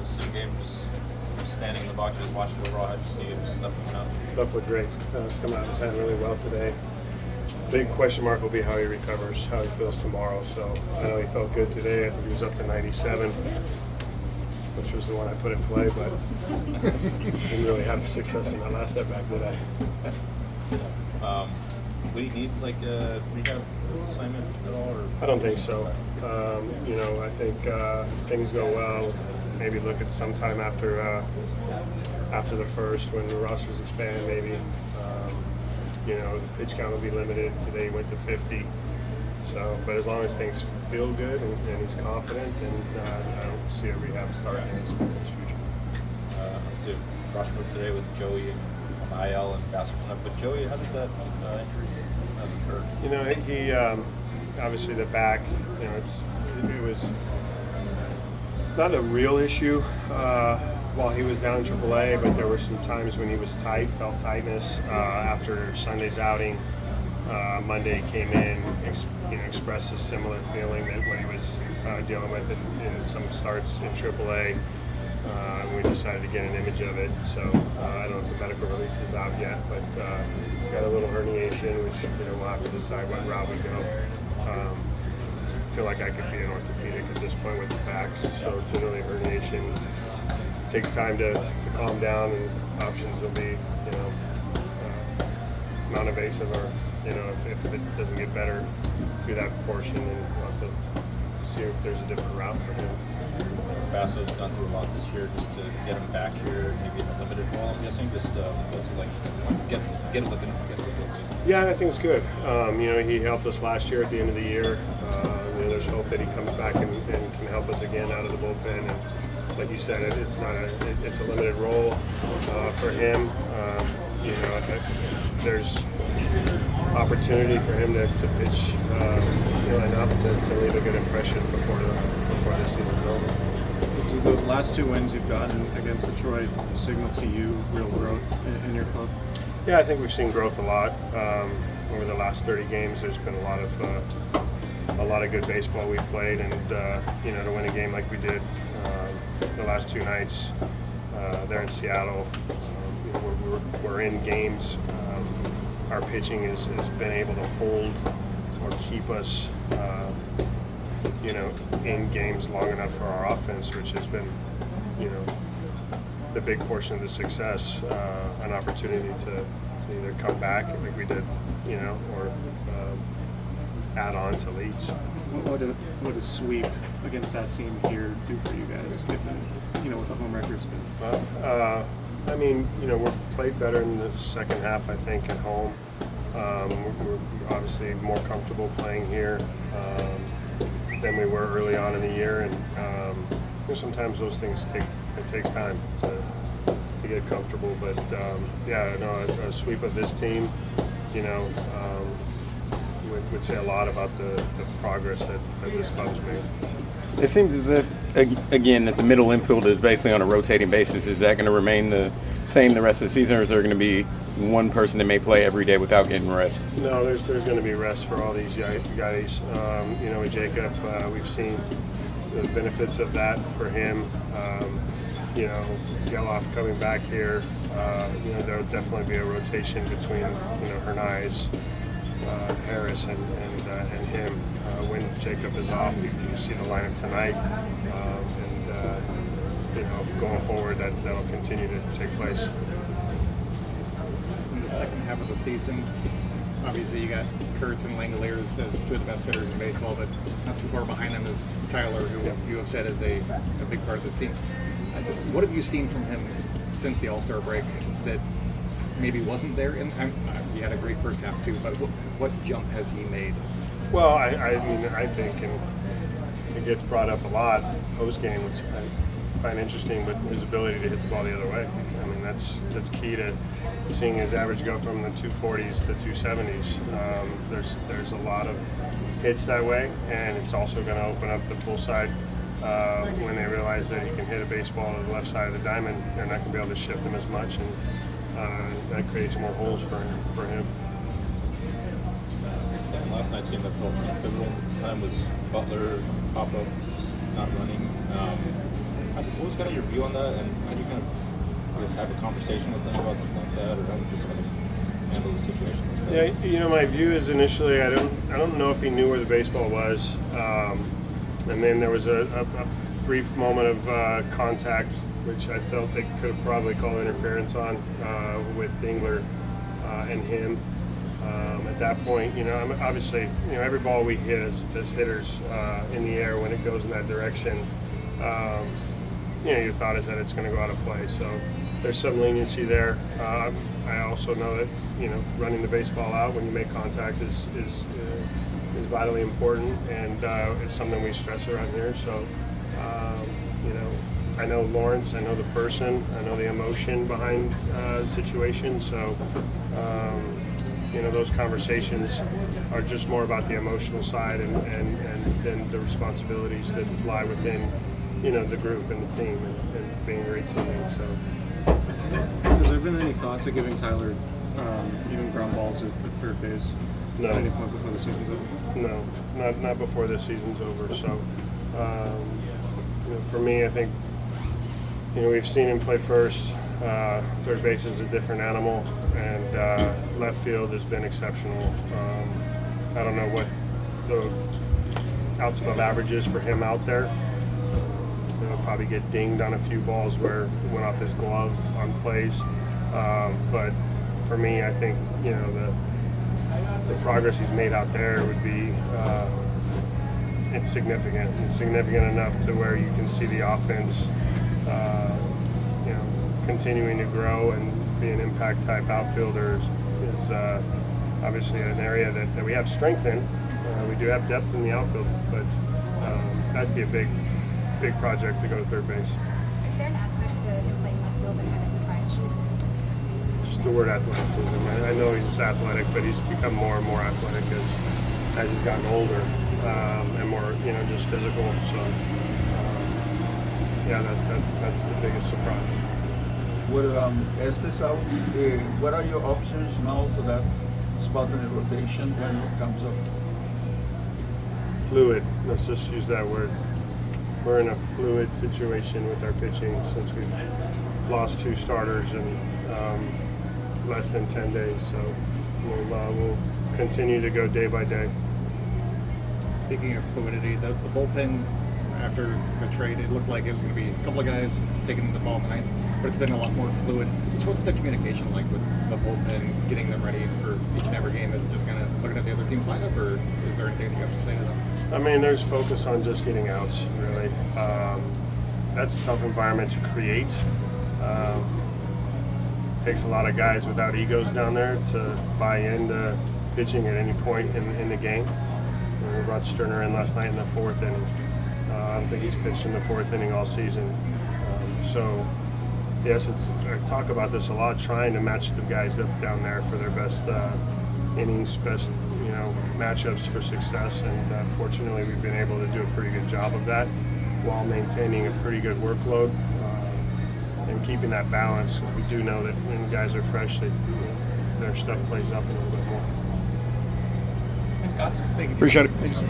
nervous in game, just standing in the box, just watching it overall? How'd you see stuff coming out? Stuff looked great. It's come out. He's had really well today. Big question mark will be how he recovers, how he feels tomorrow. So I know he felt good today. I think he was up to 97, which was the one I put in play, but didn't really have success in that last at bat, did I? Would he need like a rehab assignment at all? Or I don't think so. I think things go well. Maybe look at sometime after the first when the rosters expand. Maybe the pitch count will be limited. Today he went to 50. So, but as long as things feel good and he's confident, then I don't see a rehab start in his future. Let's see, roster move today with Joey on IL and basketball. But Joey, how did that injury occur? He obviously the back. It was not a real issue while he was down in AAA, but there were some times when he was tight, felt tightness after Sunday's outing. Monday came in, expressed a similar feeling that what he was dealing with in some starts in AAA. We decided to get an image of it, so I don't know if the medical release is out yet, but he's got a little herniation, which we'll have to decide what route we go. I feel like I could be an orthopedic at this point with the backs, so generally herniation takes time to calm down, and options will be non-invasive, or if it doesn't get better through that portion, then we'll have to see if there's a different route for him. Basso's gone through a lot this year just to get him back here, maybe in a limited role, I'm guessing, just get a look at him, I guess, for the season. Yeah, I think it's good. He helped us last year at the end of the year. There's hope that he comes back and can help us again out of the bullpen. And like you said, it's a limited role for him. There's opportunity for him to pitch enough to leave a good impression before the season's over. Do the last two wins you've gotten against Detroit signal to you real growth in your club? Yeah, I think we've seen growth a lot over the last 30 games. There's been a lot of good baseball we've played, and to win a game like we did the last two nights there in Seattle, we're in games. Our pitching has been able to hold or keep us in games long enough for our offense, which has been the big portion of the success, an opportunity to either come back like we did, or add on to leads. What does sweep against that team here do for you guys, given what the home record's been? Well, we're played better in the second half, I think, at home. We're obviously more comfortable playing here than we were early on in the year, and sometimes those things takes time to get comfortable. But a sweep of this team, would say a lot about the progress that this club's made. It seems as if, again, that the middle infield is basically on a rotating basis. Is that going to remain the same the rest of the season, or is there going to be one person that may play every day without getting rest? No, there's going to be rest for all these guys. With Jacob, we've seen the benefits of that for him. Geloff coming back here, there'll definitely be a rotation between Hernandez, Harris, and him. When Jacob is off, you see the lineup tonight, going forward, that'll continue to take place. In the second half of the season, obviously you got Kurtz and Langoliers as two of the best hitters in baseball, but not too far behind them is Tyler, who you have said is a big part of this team. What have you seen from him since the All-Star break that maybe wasn't there? He had a great first half too, but what jump has he made? Well, I think, and it gets brought up a lot post-game, which I find interesting, but his ability to hit the ball the other way. That's key to seeing his average go from the 240s to 270s. There's a lot of hits that way, and it's also going to open up the pull side when they realize that he can hit a baseball to the left side of the diamond. They're not going to be able to shift him as much, and that creates more holes for him. Last night's game that felt pivotal at the time was Butler, Papa just not running. What was kind of your view on that, and how do you kind of, I guess, have a conversation with them about something like that, or how do you just kind of handle the situation like that? Yeah, my view is initially I don't know if he knew where the baseball was, and then there was a brief moment of contact, which I felt they could have probably called interference on with Dingler and him. At that point, obviously, every ball we hit as hitters in the air when it goes in that direction, your thought is that it's going to go out of play. So there's some leniency there. I also know that running the baseball out when you make contact is vitally important, and it's something we stress around here. So I know Lawrence, I know the person, I know the emotion behind the situation. So those conversations are just more about the emotional side and then the responsibilities that lie within the group and the team and being a great teammate. So Has there been any thoughts of giving Tyler even ground balls at third base No. at any point before the season's over? No, not before this season's over. So for me, I think we've seen him play first. Third base is a different animal, and left field has been exceptional. I don't know what the outs above average is for him out there. He'll probably get dinged on a few balls where it went off his glove on plays. But for me, I think the progress he's made out there would be it's significant. It's significant enough to where you can see the offense continuing to grow and be an impact type outfielder is obviously an area that we have strength in. We do have depth in the outfield, but that'd be a big project to go to third base. Is there an aspect to him playing left field that kind of surprised you since it's his first season? Just the word athleticism. I know he's athletic, but he's become more and more athletic as he's gotten older and more, just physical. So, that's the biggest surprise. Well, Estes out. What are your options now for that spot in the rotation when it comes up? Fluid. Let's just use that word. We're in a fluid situation with our pitching since we've lost 2 starters in less than 10 days. So we'll continue to go day by day. Speaking of fluidity, the bullpen after the trade, it looked like it was going to be a couple of guys taking the ball in the ninth, but it's been a lot more fluid. So what's the communication like with the bullpen, getting them ready for each and every game? Is it just kind of looking at the other team's lineup, or is there anything that you have to say to them? I mean, there's focus on just getting outs, really. That's a tough environment to create. Takes a lot of guys without egos down there to buy into pitching at any point in the game. We brought Sterner in last night in the 4th inning. I don't think he's pitched in the 4th inning all season. So, yes, I talk about this a lot, trying to match the guys up down there for their best innings, best matchups for success. And fortunately, we've been able to do a pretty good job of that while maintaining a pretty good workload and keeping that balance. We do know that when guys are fresh, their stuff plays up a little bit more. Thanks, Cots. Thank you. Appreciate it.